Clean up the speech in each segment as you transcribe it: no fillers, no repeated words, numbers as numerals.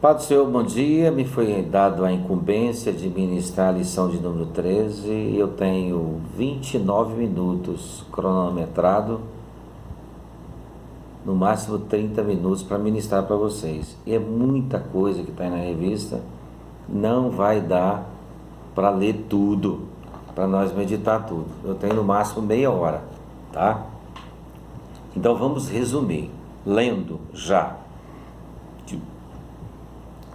Pai do Senhor, bom dia. Me foi dado a incumbência de ministrar a lição de número 13. Eu tenho 29 minutos cronometrado, no máximo 30 minutos para ministrar para vocês. E é muita coisa que está aí na revista, não vai dar para ler tudo, para nós meditar tudo. Eu tenho no máximo meia hora, tá? Então vamos resumir, lendo já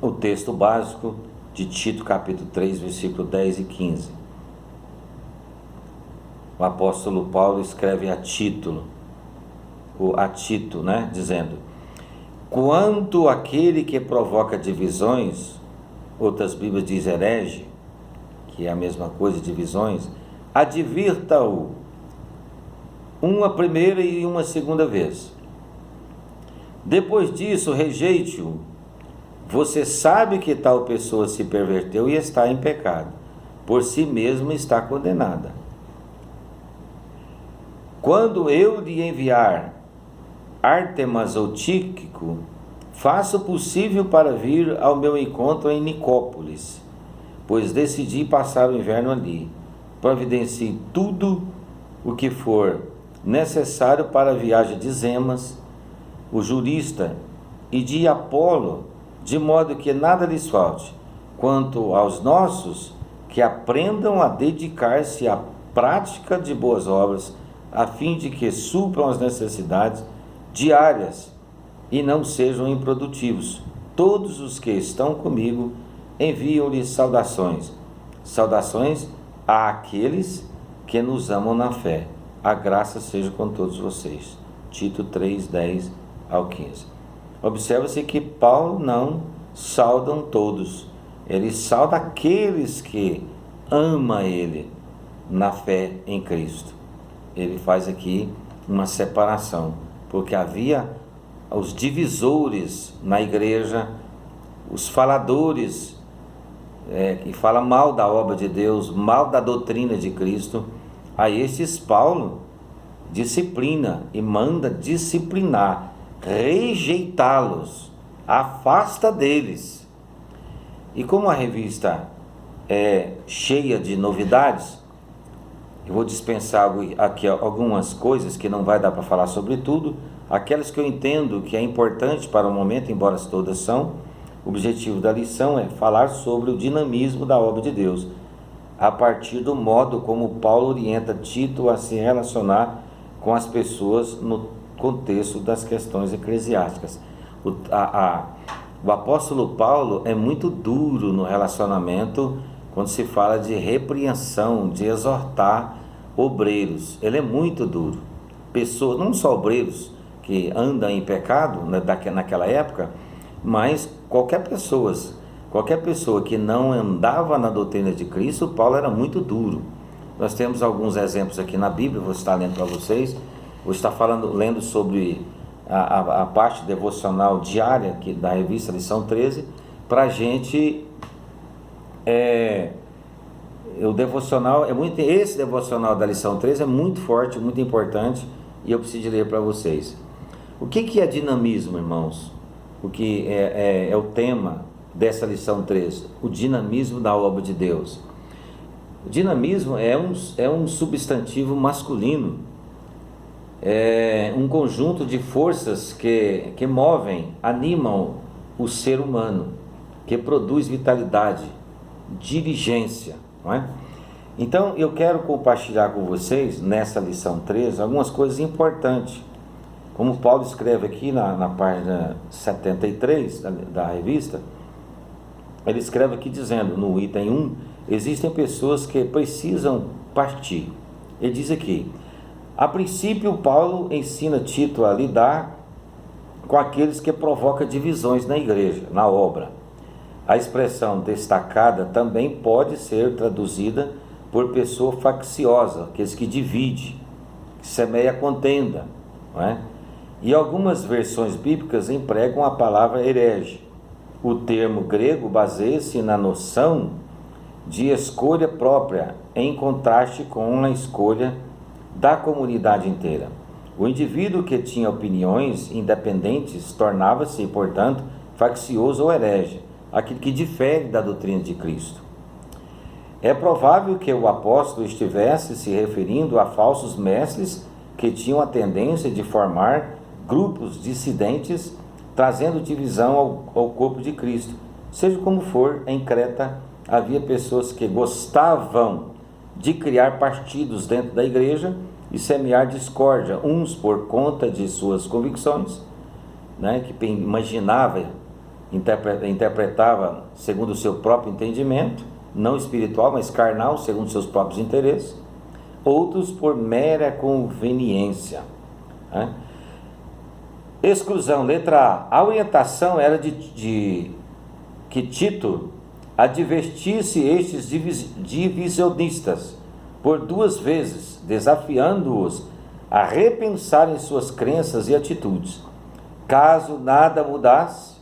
o texto básico de Tito capítulo 3, versículo 10 e 15. O apóstolo Paulo escreve a Tito, dizendo: quanto àquele que provoca divisões, outras Bíblias diz herege, que é a mesma coisa, divisões, advirta-o uma primeira e uma segunda vez. Depois disso, rejeite-o. Você sabe que tal pessoa se perverteu e está em pecado, por si mesma está condenada. Quando eu lhe enviar Ártemas ou Tíquico, faça o possível para vir ao meu encontro em Nicópolis, pois decidi passar o inverno ali. Providencie tudo o que for necessário para a viagem de Zemas, o jurista, e de Apolo, de modo que nada lhes falte. Quanto aos nossos, que aprendam a dedicar-se à prática de boas obras, a fim de que supram as necessidades diárias e não sejam improdutivos. Todos os que estão comigo enviam-lhes saudações. Saudações àqueles que nos amam na fé. A graça seja com todos vocês. Tito 3, 10 ao 15. Observa-se que Paulo não saudam todos, ele sauda aqueles que amam ele na fé em Cristo. Ele faz aqui uma separação, porque havia os divisores na igreja, os faladores que falam mal da obra de Deus, mal da doutrina de Cristo. A estes Paulo disciplina e manda disciplinar, rejeitá-los, afasta deles. E como a revista é cheia de novidades, eu vou dispensar aqui algumas coisas que não vai dar para falar sobre tudo, aquelas que eu entendo que é importante para o momento, embora todas são. O objetivo da lição é falar sobre o dinamismo da obra de Deus, a partir do modo como Paulo orienta Tito a se relacionar com as pessoas no contexto das questões eclesiásticas. O apóstolo Paulo é muito duro no relacionamento quando se fala de repreensão, de exortar obreiros. Ele é muito duro. Pessoas, não só obreiros que andam em pecado, né, naquela época, mas qualquer pessoa que não andava na doutrina de Cristo, Paulo era muito duro. Nós temos alguns exemplos aqui na Bíblia, vou estar lendo para vocês. Vou estar lendo sobre a parte devocional diária aqui da revista Lição 13, para a gente, o devocional esse devocional da Lição 13 é muito forte, muito importante, e eu preciso ler para vocês. O que é dinamismo, irmãos? O que é o tema dessa Lição 13? O dinamismo da obra de Deus. O dinamismo é um substantivo masculino, é um conjunto de forças que movem, animam o ser humano, que produz vitalidade, diligência, não é? Então eu quero compartilhar com vocês nessa lição 13 algumas coisas importantes, como Paulo escreve aqui na página 73 da revista. Ele escreve aqui dizendo, no item 1, existem pessoas que precisam partir. Ele diz aqui: a princípio, Paulo ensina Tito a lidar com aqueles que provocam divisões na igreja, na obra. A expressão destacada também pode ser traduzida por pessoa facciosa, aqueles que divide, que semeia contenda, não é? E algumas versões bíblicas empregam a palavra herege. O termo grego baseia-se na noção de escolha própria, em contraste com a escolha da comunidade inteira. O indivíduo que tinha opiniões independentes tornava-se, portanto, faccioso ou herege, aquele que difere da doutrina de Cristo. É provável que o apóstolo estivesse se referindo a falsos mestres que tinham a tendência de formar grupos dissidentes, trazendo divisão ao corpo de Cristo. Seja como for, em Creta havia pessoas que gostavam de criar partidos dentro da igreja e semear discórdia, uns por conta de suas convicções, né, que imaginava, interpretava segundo o seu próprio entendimento, não espiritual, mas carnal, segundo seus próprios interesses, outros por mera conveniência, né? Exclusão, letra A. A orientação era de que Tito advertisse estes divisionistas por 2 vezes, desafiando-os a repensarem suas crenças e atitudes. Caso nada mudasse,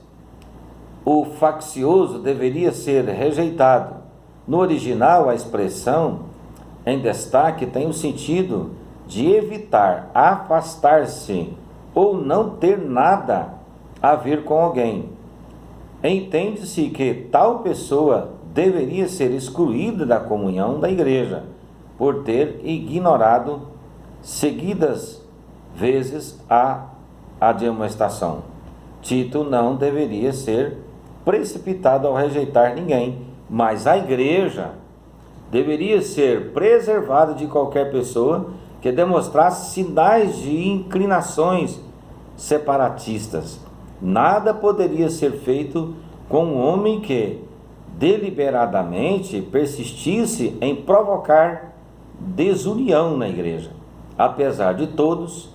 o faccioso deveria ser rejeitado. No original, a expressão em destaque tem o sentido de evitar, afastar-se ou não ter nada a ver com alguém. Entende-se que tal pessoa deveria ser excluída da comunhão da igreja por ter ignorado seguidas vezes a admoestação. Tito não deveria ser precipitado ao rejeitar ninguém, mas a igreja deveria ser preservada de qualquer pessoa que demonstrasse sinais de inclinações separatistas. Nada poderia ser feito com um homem que deliberadamente persistisse em provocar desunião na igreja. Apesar de todos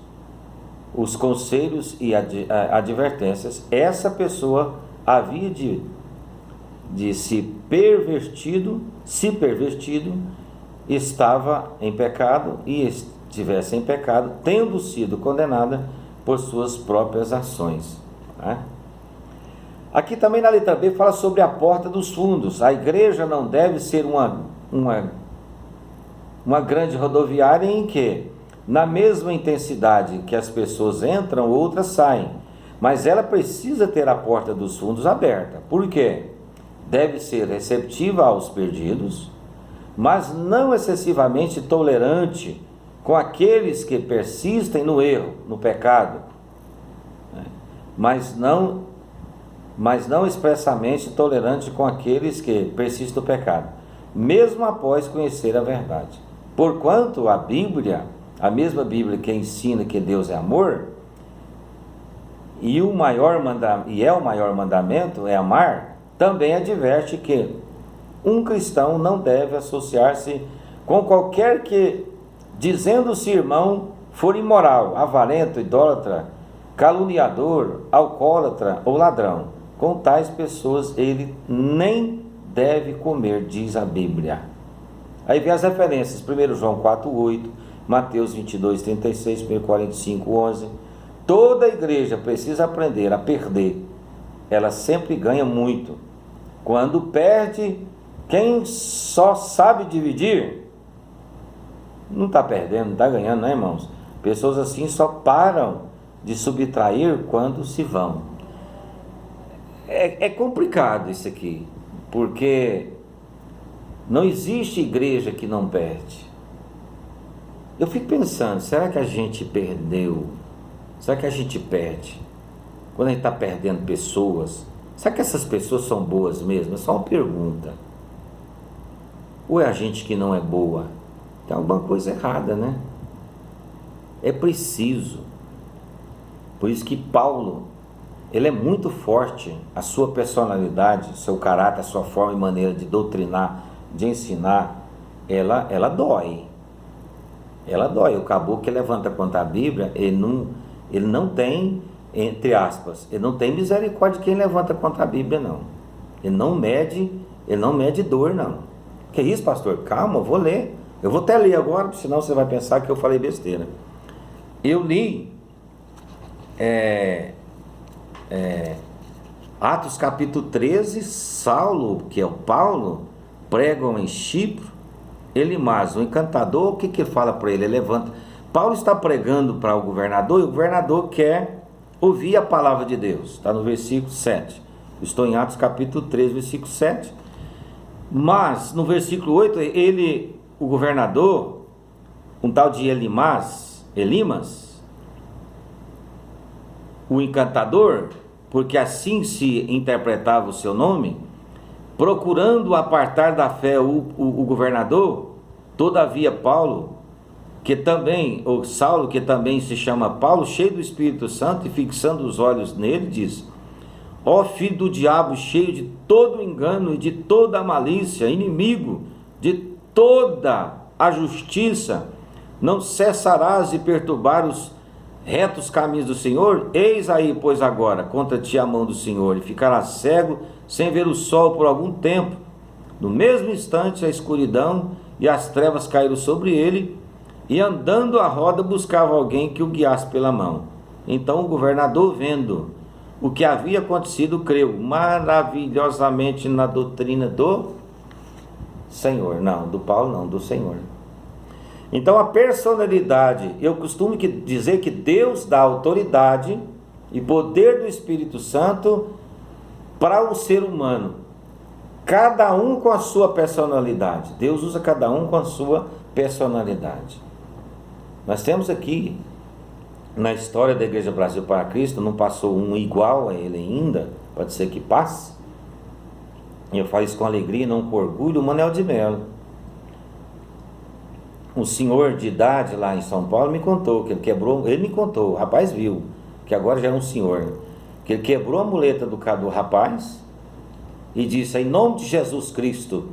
os conselhos e advertências, essa pessoa havia de se pervertido, estava em pecado e estivesse em pecado, tendo sido condenada por suas próprias ações. Tá? Aqui também na letra B fala sobre a porta dos fundos. A igreja não deve ser uma grande rodoviária em que, na mesma intensidade que as pessoas entram, outras saem. Mas ela precisa ter a porta dos fundos aberta. Por quê? Deve ser receptiva aos perdidos, mas não excessivamente tolerante com aqueles que persistem no erro, no pecado, né? mas não expressamente tolerante com aqueles que persistem no pecado, mesmo após conhecer a verdade. Porquanto a Bíblia, a mesma Bíblia que ensina que Deus é amor, e o maior mandamento é amar, também adverte que um cristão não deve associar-se com qualquer que, dizendo-se irmão, for imoral, avarento, idólatra, caluniador, alcoólatra ou ladrão. Com tais pessoas ele nem deve comer, diz a Bíblia. Aí vem as referências, 1 João 4,8, Mateus 22,36, 1 Coríntios 5,11. Toda igreja precisa aprender a perder. Ela sempre ganha muito. Quando perde, quem só sabe dividir, não está perdendo, não está ganhando, né, irmãos? Pessoas assim só param de subtrair quando se vão. É complicado isso aqui, porque não existe igreja que não perde. Eu fico pensando, será que a gente perdeu? Será que a gente perde? Quando a gente está perdendo pessoas, será que essas pessoas são boas mesmo? É só uma pergunta. Ou é a gente que não é boa? Tem alguma coisa errada, né? É preciso. Por isso que Paulo, ele é muito forte, a sua personalidade, o seu caráter, a sua forma e maneira de doutrinar, de ensinar, ela dói. Ela dói. O caboclo que levanta contra a Bíblia, ele não tem, entre aspas, ele não tem misericórdia de quem levanta contra a Bíblia, não. Ele não mede dor, não. Que isso, pastor? Calma, eu vou ler. Eu vou até ler agora, senão você vai pensar que eu falei besteira. Eu li Atos capítulo 13, Saulo, que é o Paulo, pregam em Chipre, Elimas, o encantador, o que ele fala para ele? Ele levanta. Paulo está pregando para o governador e o governador quer ouvir a palavra de Deus. Está no versículo 7. Estou em Atos capítulo 3, versículo 7. Mas, no versículo 8, o governador, um tal de Elimas, o encantador, porque assim se interpretava o seu nome, procurando apartar da fé o governador, todavia Saulo, que também se chama Paulo, cheio do Espírito Santo, e fixando os olhos nele, diz: ó filho do diabo, cheio de todo engano e de toda malícia, inimigo de toda a justiça, não cessarás de perturbar os retos caminhos do Senhor? Eis aí, pois agora, contra ti a mão do Senhor, e ficarás cego, sem ver o sol por algum tempo. No mesmo instante a escuridão e as trevas caíram sobre ele, e andando à roda buscava alguém que o guiasse pela mão. Então o governador, vendo o que havia acontecido, creu maravilhosamente na doutrina do Senhor. Não, do Paulo não, do Senhor. Então a personalidade, eu costumo dizer que Deus dá autoridade e poder do Espírito Santo para o ser humano, cada um com a sua personalidade. Deus usa cada um com a sua personalidade. Nós temos aqui, na história da Igreja Brasil para Cristo, não passou um igual a ele ainda, pode ser que passe, e eu falo isso com alegria, não com orgulho, o Manuel de Melo. Um senhor de idade lá em São Paulo me contou que ele me contou, o rapaz viu, que agora já é um senhor, que ele quebrou a muleta do rapaz e disse: em nome de Jesus Cristo,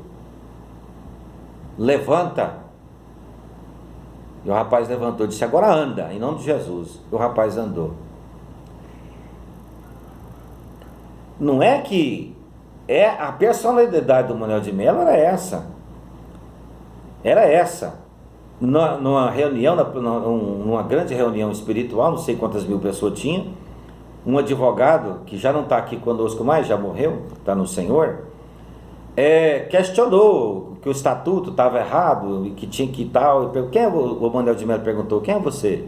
levanta. E o rapaz levantou, disse: agora anda, em nome de Jesus. E o rapaz andou. Não é que a personalidade do Manuel de Melo era essa. Era essa. Numa reunião, numa grande reunião espiritual, não sei quantas mil pessoas tinha, um advogado, que já não está aqui conosco mais, já morreu, está no Senhor, questionou que o estatuto estava errado e que tinha que ir tal. O Manuel de Melo perguntou: quem é você?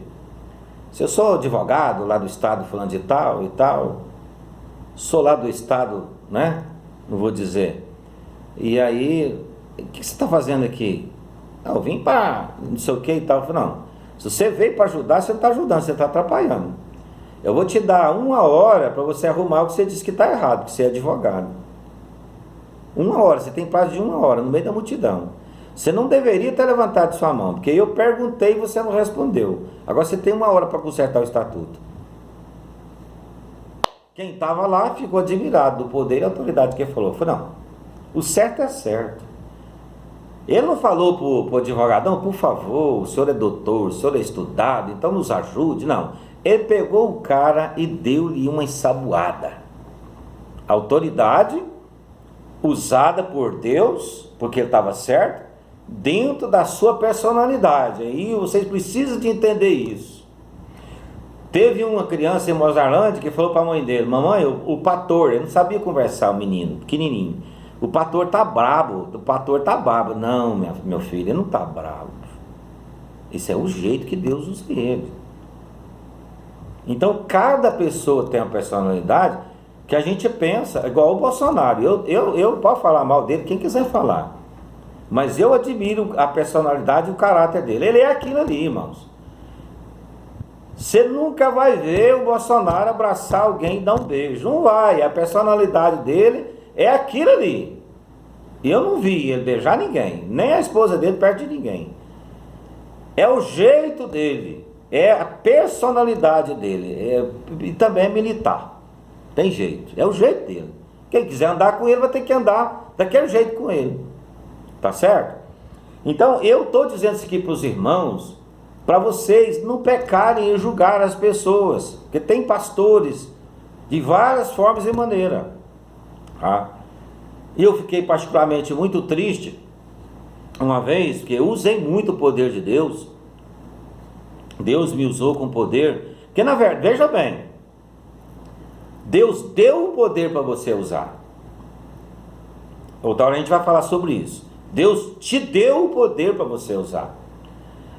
Se eu sou advogado lá do estado fulano de tal e tal, sou lá do estado, né? Não vou dizer. E aí, o que você está fazendo aqui? Eu vim para não sei o que e tal. Eu falei: não, se você veio para ajudar, você não está ajudando, você está atrapalhando. Eu vou te dar 1 hora para você arrumar o que você disse que está errado, que você é advogado. 1 hora, você tem prazo de 1 hora, no meio da multidão. Você não deveria ter levantado sua mão, porque eu perguntei e você não respondeu. Agora você tem 1 hora para consertar o estatuto. Quem estava lá ficou admirado do poder e autoridade que ele falou. Falei: não, o certo é certo. Ele não falou para o advogado: não, por favor, o senhor é doutor, o senhor é estudado, então nos ajude. Não, ele pegou o cara e deu-lhe uma ensaboada. Autoridade usada por Deus, porque ele estava certo, dentro da sua personalidade. Aí vocês precisam de entender isso. Teve uma criança em Mozarlândia que falou para a mãe dele: mamãe, o pastor, ele não sabia conversar, o menino, pequenininho, o pastor tá brabo, Não, meu filho, ele não tá brabo. Esse é o jeito que Deus usa ele. Então cada pessoa tem uma personalidade que a gente pensa, igual o Bolsonaro. Eu posso falar mal dele, quem quiser falar, mas eu admiro a personalidade e o caráter dele. Ele é aquilo ali, irmãos. Você nunca vai ver o Bolsonaro abraçar alguém e dar um beijo, não vai. A personalidade dele é aquilo ali. E eu não vi ele beijar ninguém, nem a esposa dele perto de ninguém. É o jeito dele, é a personalidade dele, e também é militar. Tem jeito, é o jeito dele. Quem quiser andar com ele vai ter que andar daquele jeito com ele. Tá certo? Então eu estou dizendo isso aqui para os irmãos, para vocês não pecarem e julgar as pessoas, porque tem pastores de várias formas e maneiras. Tá? E eu fiquei particularmente muito triste uma vez, porque eu usei muito o poder de Deus. Deus me usou com poder, porque na verdade, veja bem, Deus deu o poder para você usar. Outra hora a gente vai falar sobre isso. Deus te deu o poder para você usar.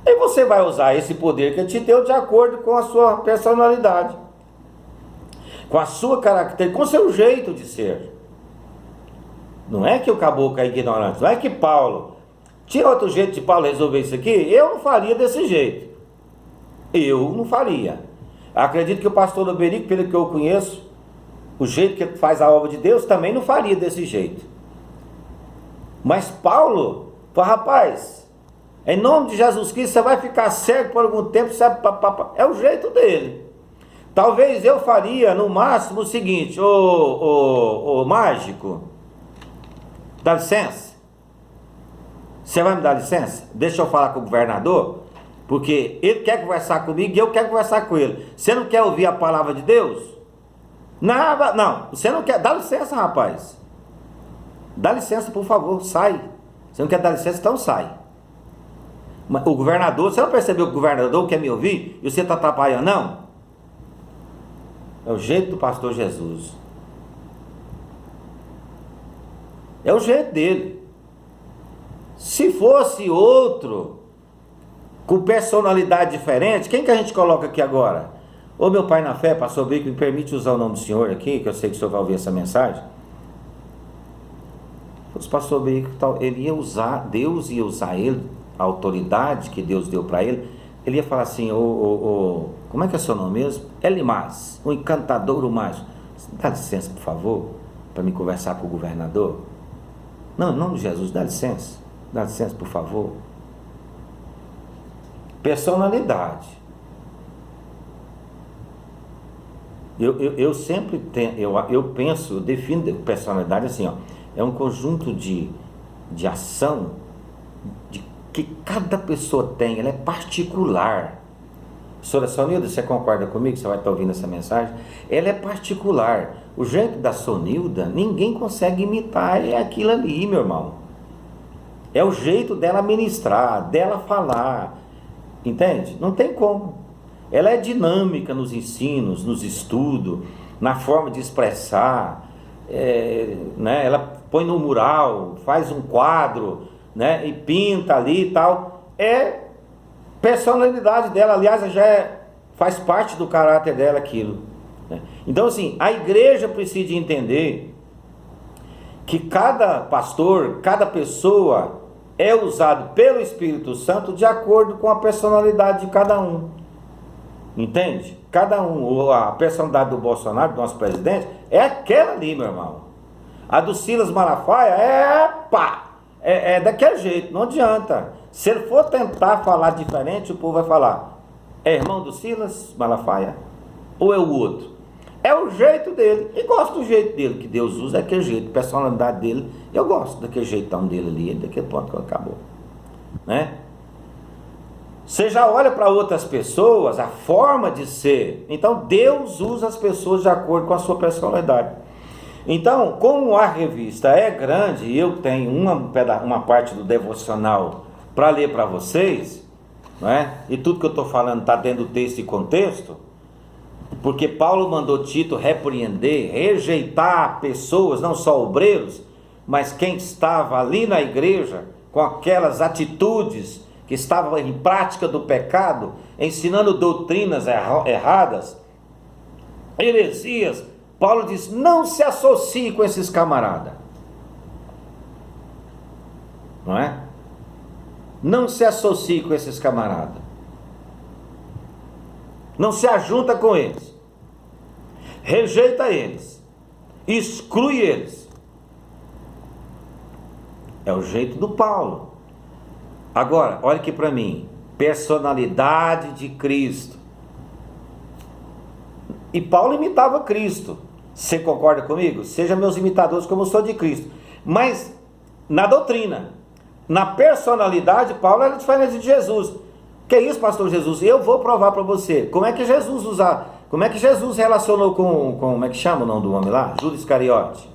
E você vai usar esse poder que Ele te deu de acordo com a sua personalidade. com a sua característica, com o seu jeito de ser. Não é que o caboclo é ignorante, não é que Paulo tinha outro jeito de Paulo resolver isso aqui. Eu não faria desse jeito. Eu não faria. Acredito que o pastor Loberico, pelo que eu conheço, o jeito que ele faz a obra de Deus, também não faria desse jeito. Mas Paulo falou: rapaz, em nome de Jesus Cristo, você vai ficar cego por algum tempo, sabe? É o jeito dele. Talvez eu faria no máximo o seguinte: ô mágico, dá licença? Você vai me dar licença? Deixa eu falar com o governador, porque ele quer conversar comigo e eu quero conversar com ele. Você não quer ouvir a palavra de Deus? Nada, não, você não quer. Dá licença, rapaz. Dá licença, por favor, sai. Você não quer dar licença, então sai. O governador, você não percebeu que o governador quer me ouvir e você está atrapalhando, não? É o jeito do pastor Jesus. É o jeito dele. Se fosse outro, com personalidade diferente, quem que a gente coloca aqui agora? Ô meu pai na fé, pastor Bico, me permite usar o nome do senhor aqui, que eu sei que o senhor vai ouvir essa mensagem. O pastor Bico, ele ia usar, Deus ia usar ele, a autoridade que Deus deu para ele. Ele ia falar assim: como é que é seu nome mesmo? Elimás, o encantador, o mágico. Dá licença, por favor, para me conversar com o governador. Não, em nome de Jesus, dá licença, por favor. Personalidade. Eu sempre tenho, eu penso, eu defino personalidade assim, ó, é um conjunto de ação que cada pessoa tem, ela é particular. Senhora Sonilda, você concorda comigo? Você vai estar ouvindo essa mensagem? Ela é particular. O jeito da Sonilda, ninguém consegue imitar, é aquilo ali, meu irmão. É o jeito dela ministrar, dela falar, entende? Não tem como. Ela é dinâmica nos ensinos, nos estudos, na forma de expressar, né? Ela põe no mural, faz um quadro, né? E pinta ali e tal. É personalidade dela, aliás, faz parte do caráter dela aquilo, né? Então assim, a igreja precisa entender que cada pastor, cada pessoa é usado pelo Espírito Santo de acordo com a personalidade de cada um. Entende? Cada um, a personalidade do Bolsonaro, do nosso presidente, é aquela ali, meu irmão. A do Silas Malafaia é daquele jeito, não adianta. Se ele for tentar falar diferente, o povo vai falar: é irmão do Silas Malafaia? Ou é o outro? É o jeito dele, e gosto do jeito dele, que Deus usa daquele jeito, a personalidade dele, eu gosto daquele jeitão dele ali, daquele ponto que acabou, né? Você já olha para outras pessoas, a forma de ser. Então Deus usa as pessoas de acordo com a sua personalidade. Então, como a revista é grande e eu tenho uma parte do devocional para ler para vocês, não é? E tudo que eu estou falando está dentro do texto e contexto, porque Paulo mandou Tito repreender, rejeitar pessoas, não só obreiros, mas quem estava ali na igreja com aquelas atitudes que estavam em prática do pecado, ensinando doutrinas erradas, heresias. Paulo diz: não se associe com esses camaradas, não é? Não se associe com esses camaradas, não se ajunta com eles, rejeita eles, exclui eles. É o jeito do Paulo. Agora, olha aqui para mim, personalidade de Cristo. E Paulo imitava Cristo. Você concorda comigo? Seja meus imitadores como eu sou de Cristo. Mas na doutrina, na personalidade, Paulo era diferente de Jesus. Que isso, pastor Jesus? Eu vou provar para você. Como é que Jesus relacionou com como é que chama o nome do homem lá? Judas Iscariote.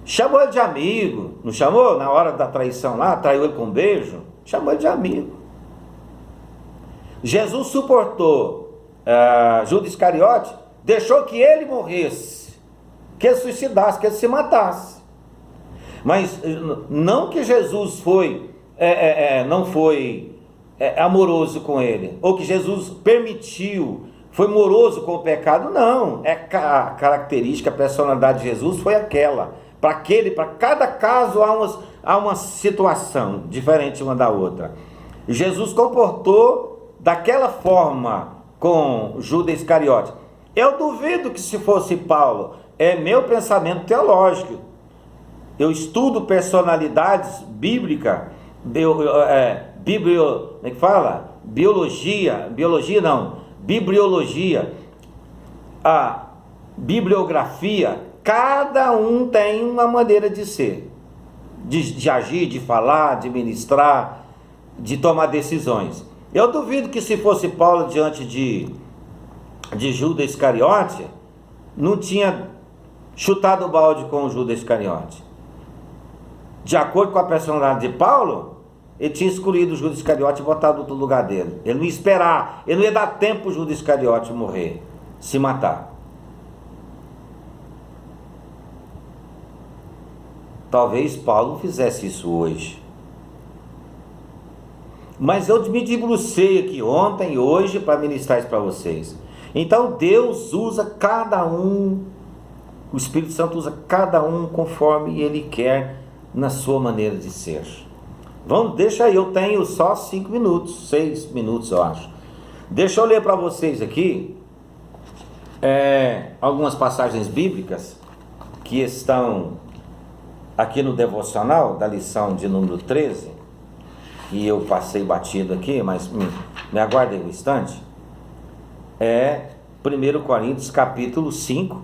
Chamou ele de amigo, não chamou? Na hora da traição lá, traiu ele com um beijo, chamou ele de amigo. Jesus suportou Judas Iscariote, deixou que ele morresse, que ele suicidasse, que ele se matasse. Mas não que Jesus não foi amoroso com ele, ou que Jesus permitiu, Foi moroso com o pecado? Não. A característica, a personalidade de Jesus foi aquela. Para cada caso há uma situação diferente uma da outra. Jesus comportou daquela forma com Judas Iscariote. Eu duvido que se fosse Paulo, é meu pensamento teológico. Eu estudo personalidades bíblicas, como é que fala? Bibliologia, a bibliografia, cada um tem uma maneira de ser, de agir, de falar, de ministrar, de tomar decisões. Eu duvido que se fosse Paulo diante de Judas Iscariote, não tinha chutado o balde com o Judas Iscariote. De acordo com a personalidade de Paulo, ele tinha escolhido o Judas Iscariote e botado no lugar dele. Ele não ia esperar, ele não ia dar tempo para o Judas Iscariote morrer, se matar. Talvez Paulo fizesse isso hoje. Mas eu me debrucei aqui ontem e hoje para ministrar isso para vocês. Então Deus usa cada um, o Espírito Santo usa cada um conforme Ele quer na sua maneira de ser. Deixa aí, eu tenho só 5 minutos, 6 minutos eu acho. Deixa eu ler para vocês aqui algumas passagens bíblicas que estão aqui no devocional da lição de número 13, e eu passei batido aqui, mas me aguardem um instante. 1 Coríntios capítulo 5,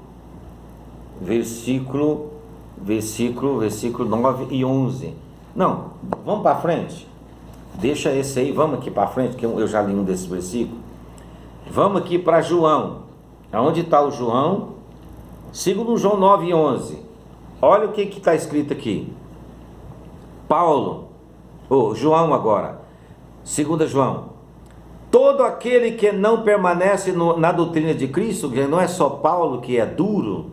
versículo 9 e 11. Não, vamos para frente. Deixa esse aí, vamos aqui para frente, que eu já li um desses versículos. Vamos aqui para João. Aonde está o João? Segundo João 9 e 11. Olha o que está escrito aqui. João agora. 2 João. Todo aquele que não permanece na doutrina de Cristo, que não é só Paulo que é duro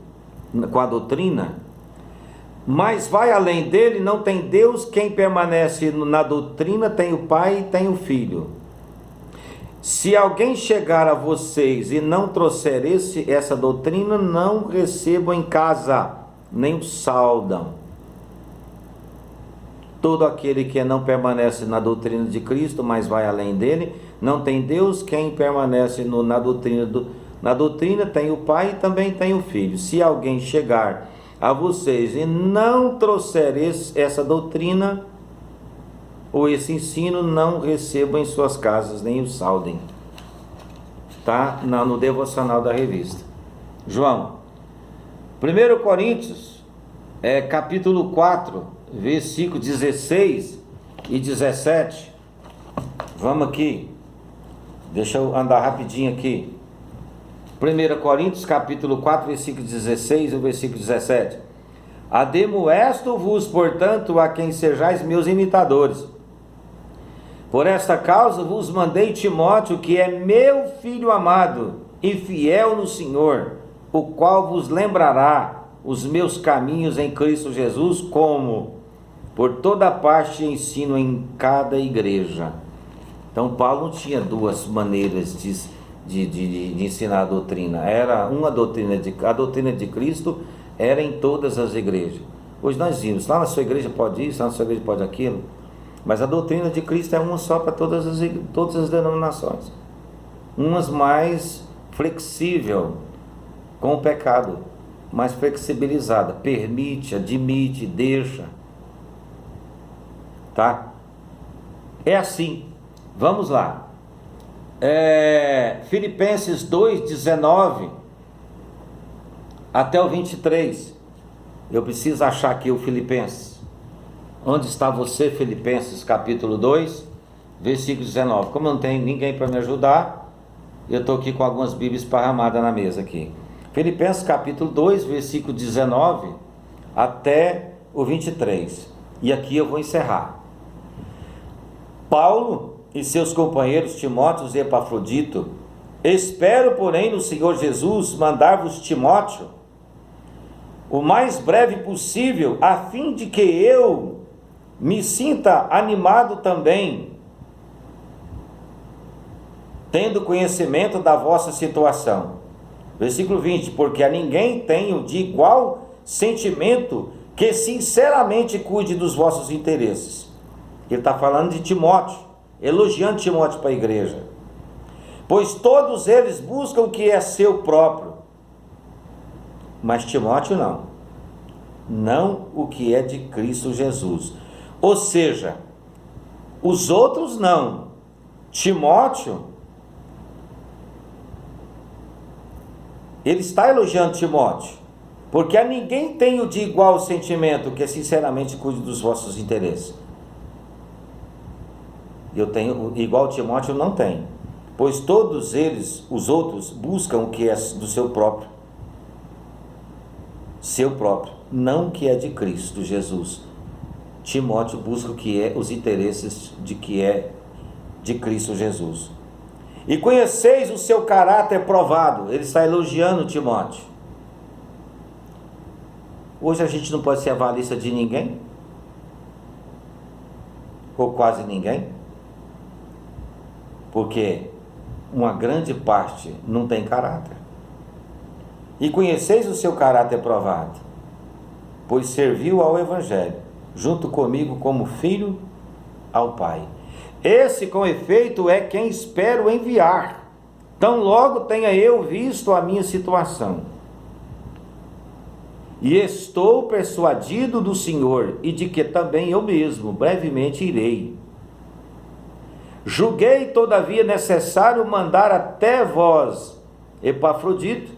com a doutrina, mas vai além dele, não tem Deus. Quem permanece na doutrina tem o Pai e tem o Filho. Se alguém chegar a vocês e não trouxer essa doutrina, não recebam em casa, nem o saudam. Todo aquele que não permanece na doutrina de Cristo, mas vai além dele, não tem Deus. Quem permanece na doutrina tem o Pai e também tem o Filho. Se alguém chegar a vocês e não trouxer essa doutrina ou esse ensino, não recebam em suas casas, nem o saudem. Tá? No devocional da revista. João. 1 Coríntios, capítulo 4, versículo 16 e 17. Vamos aqui. Deixa eu andar rapidinho aqui. 1 Coríntios, capítulo 4, versículo 16 e versículo 17. Ademoesto-vos, portanto, a quem sejais meus imitadores. Por esta causa vos mandei Timóteo, que é meu filho amado e fiel no Senhor, o qual vos lembrará os meus caminhos em Cristo Jesus, como por toda parte ensino em cada igreja. Então Paulo não tinha duas maneiras de ensinar a doutrina. Era uma doutrina, a doutrina de Cristo era em todas as igrejas. Hoje nós vimos, lá na sua igreja pode isso, lá na sua igreja pode aquilo, mas a doutrina de Cristo é uma só para todas as denominações. Umas mais flexível com o pecado, mais flexibilizada, permite, admite, deixa. Tá? É assim. Vamos lá. Filipenses 2, 19 até o 23. Eu preciso achar aqui o Filipenses. Onde está você, Filipenses capítulo 2, versículo 19. Como não tem ninguém para me ajudar, eu estou aqui com algumas bíblias esparramadas na mesa aqui. Filipenses capítulo 2, versículo 19 até o 23. E aqui eu vou encerrar. Paulo e seus companheiros Timóteo e Epafrodito, espero, porém, no Senhor Jesus mandar-vos Timóteo o mais breve possível, a fim de que eu me sinta animado também tendo conhecimento da vossa situação. Versículo 20, porque a ninguém tenho de igual sentimento que sinceramente cuide dos vossos interesses. Ele está falando de Timóteo, elogiando Timóteo para a igreja. Pois todos eles buscam o que é seu próprio, mas Timóteo não o que é de Cristo Jesus. Ou seja, os outros não, Timóteo, ele está elogiando Timóteo, porque a ninguém tenho de igual sentimento que sinceramente cuide dos vossos interesses. Eu tenho, igual Timóteo não tem, pois todos eles, os outros, buscam o que é do seu próprio, não o que é de Cristo Jesus. Timóteo busca o que é os interesses de que é de Cristo Jesus. E conheceis o seu caráter provado. Ele está elogiando Timóteo. Hoje a gente não pode ser avalista de ninguém, ou quase ninguém, porque uma grande parte não tem caráter. E conheceis o seu caráter provado, pois serviu ao Evangelho, junto comigo como filho ao Pai. Esse, com efeito, é quem espero enviar, tão logo tenha eu visto a minha situação. E estou persuadido do Senhor, e de que também eu mesmo brevemente irei. Julguei, todavia, necessário mandar até vós Epafrodito,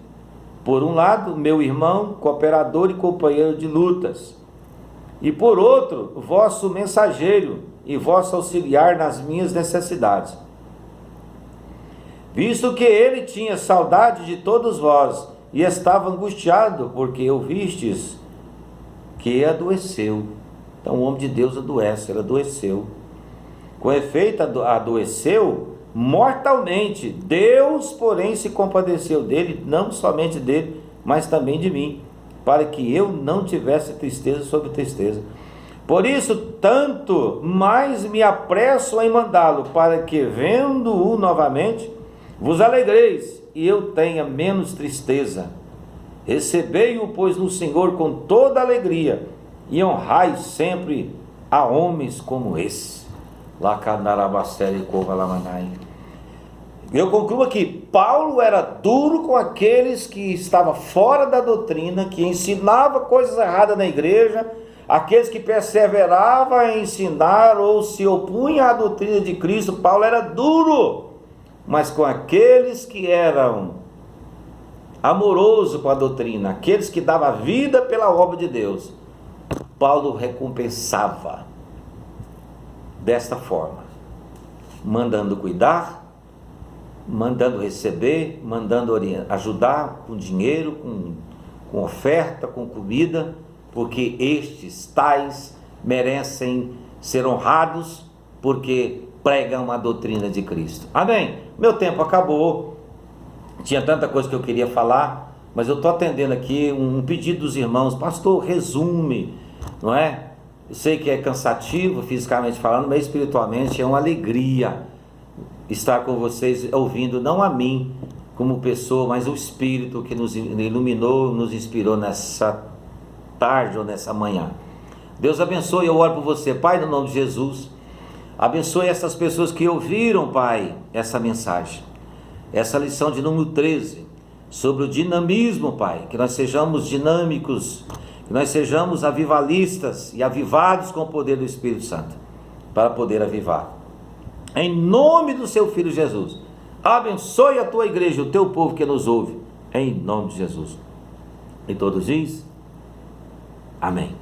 por um lado, meu irmão, cooperador e companheiro de lutas, e por outro, vosso mensageiro e vosso auxiliar nas minhas necessidades, visto que ele tinha saudade de todos vós, e estava angustiado, porque ouvistes que adoeceu. Então o homem de Deus adoece, ele adoeceu. Com efeito, adoeceu mortalmente. Deus, porém, se compadeceu dele, não somente dele, mas também de mim, para que eu não tivesse tristeza sobre tristeza. Por isso, tanto mais me apresso em mandá-lo, para que, vendo-o novamente, vos alegreis, e eu tenha menos tristeza. Recebei-o, pois, no Senhor com toda alegria, e honrai sempre a homens como esse. Eu concluo aqui, Paulo era duro com aqueles que estavam fora da doutrina, que ensinava coisas erradas na igreja, aqueles que perseveravam em ensinar ou se opunham à doutrina de Cristo. Paulo era duro, mas com aqueles que eram amorosos com a doutrina, aqueles que davam vida pela obra de Deus, Paulo recompensava desta forma, mandando cuidar, mandando receber, mandando ajudar com dinheiro, com oferta, com comida, porque estes tais merecem ser honrados, porque pregam a doutrina de Cristo. Amém? Meu tempo acabou, tinha tanta coisa que eu queria falar, mas eu estou atendendo aqui um pedido dos irmãos. Pastor, resume, não é? Eu sei que é cansativo fisicamente falando, mas espiritualmente é uma alegria estar com vocês, ouvindo não a mim como pessoa, mas o Espírito que nos iluminou, nos inspirou nessa tarde ou nessa manhã. Deus abençoe. Eu oro por você, Pai, no nome de Jesus. Abençoe essas pessoas que ouviram, Pai, essa mensagem, essa lição de número 13, sobre o dinamismo, Pai, que nós sejamos dinâmicos, que nós sejamos avivalistas e avivados com o poder do Espírito Santo, para poder avivar. Em nome do seu Filho Jesus, abençoe a tua igreja, o teu povo que nos ouve, em nome de Jesus. E todos diz, amém.